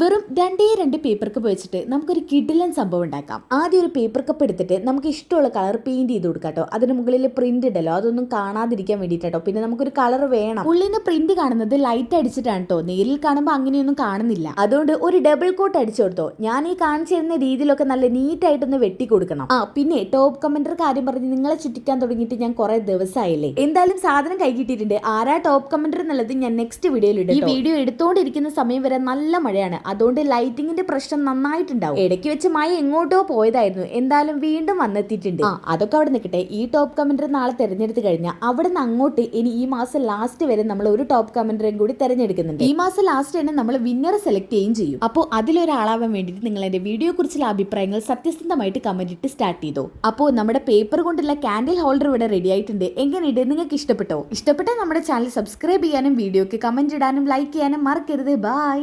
വെറും രണ്ട് paper cup വെച്ചിട്ട് നമുക്കൊരു കിടിലൻ സംഭവം ഉണ്ടാക്കാം. ആദ്യം ഒരു പേപ്പർ കപ്പ് എടുത്തിട്ട് നമുക്ക് ഇഷ്ടമുള്ള കളർ പെയിന്റ് ചെയ്ത് കൊടുക്കാട്ടോ. അതിന് മുകളിൽ പ്രിന്റ് ഇടലോ അതൊന്നും കാണാതിരിക്കാൻ വേണ്ടിയിട്ടോ. പിന്നെ നമുക്കൊരു കളർ വേണം. ഉള്ളിന് പ്രിന്റ് കാണുന്നത് ലൈറ്റ് അടിച്ചിട്ടാണ് കേട്ടോ. നേരിൽ കാണുമ്പോൾ അങ്ങനെയൊന്നും കാണുന്നില്ല. അതുകൊണ്ട് ഒരു ഡബിൾ കോട്ട് അടിച്ചു കൊടുത്തോ. ഞാൻ ഈ കാണിച്ചു തരുന്ന രീതിയിലൊക്കെ നല്ല നീറ്റ് ആയിട്ടൊന്ന് വെട്ടി കൊടുക്കണം. പിന്നെ ടോപ്പ് കമന്റർ കാര്യം പറഞ്ഞ് നിങ്ങളെ ചുറ്റിക്കാൻ തുടങ്ങിയിട്ട് ഞാൻ കുറെ ദിവസമായില്ലേ. എന്തായാലും സാധനം കൈ കിട്ടിയിട്ടുണ്ട്. ആരാ ടോപ്പ് കമന്റർ എന്നുള്ളത് ഞാൻ നെക്സ്റ്റ് വീഡിയോയിൽ ഇടും. ഈ വീഡിയോ എടുത്തോണ്ടിരിക്കുന്ന സമയം വരെ നല്ല മഴയാണ്. അതുകൊണ്ട് ലൈറ്റിങ്ങിന്റെ പ്രശ്നം നന്നായിട്ടുണ്ടാവും. ഇടയ്ക്ക് വെച്ച് മഴ എങ്ങോട്ടോ പോയതായിരുന്നു. എന്തായാലും വീണ്ടും വന്നെത്തിയിട്ടുണ്ട്. അതൊക്കെ അവിടെ നിൽക്കട്ടെ. ഈ ടോപ്പ് കമന്റർ നാളെ തെരഞ്ഞെടുത്ത് കഴിഞ്ഞാൽ അവിടെ നിന്ന് അങ്ങോട്ട് ഇനി ഈ മാസം ലാസ്റ്റ് വരെ നമ്മൾ ഒരു ടോപ്പ് കമന്ററും കൂടി തെരഞ്ഞെടുക്കുന്നുണ്ട്. ഈ മാസം ലാസ്റ്റ് തന്നെ നമ്മൾ വിന്നറെ സെലക്ട് ചെയ്യുകയും ചെയ്യും. അപ്പോൾ അതിലൊരാളാവാൻ വേണ്ടിയിട്ട് നിങ്ങൾ എന്റെ വീഡിയോ കുറിച്ചുള്ള അഭിപ്രായങ്ങൾ സത്യസന്ധമായിട്ട് കമന്റ് ഇട്ട് സ്റ്റാർട്ട് ചെയ്തോ. അപ്പോൾ നമ്മുടെ പേപ്പർ കൊണ്ടുള്ള കാൻഡിൽ ഹോൾഡർ ഇവിടെ റെഡി ആയിട്ടുണ്ട്. എങ്ങനെയുണ്ട്? നിങ്ങൾക്ക് ഇഷ്ടപ്പെട്ടോ? ഇഷ്ടപ്പെട്ടാൽ നമ്മുടെ ചാനൽ സബ്സ്ക്രൈബ് ചെയ്യാനും വീഡിയോക്ക് കമന്റ് ഇടാനും ലൈക്ക് ചെയ്യാനും മറക്കരുത്. ബൈ.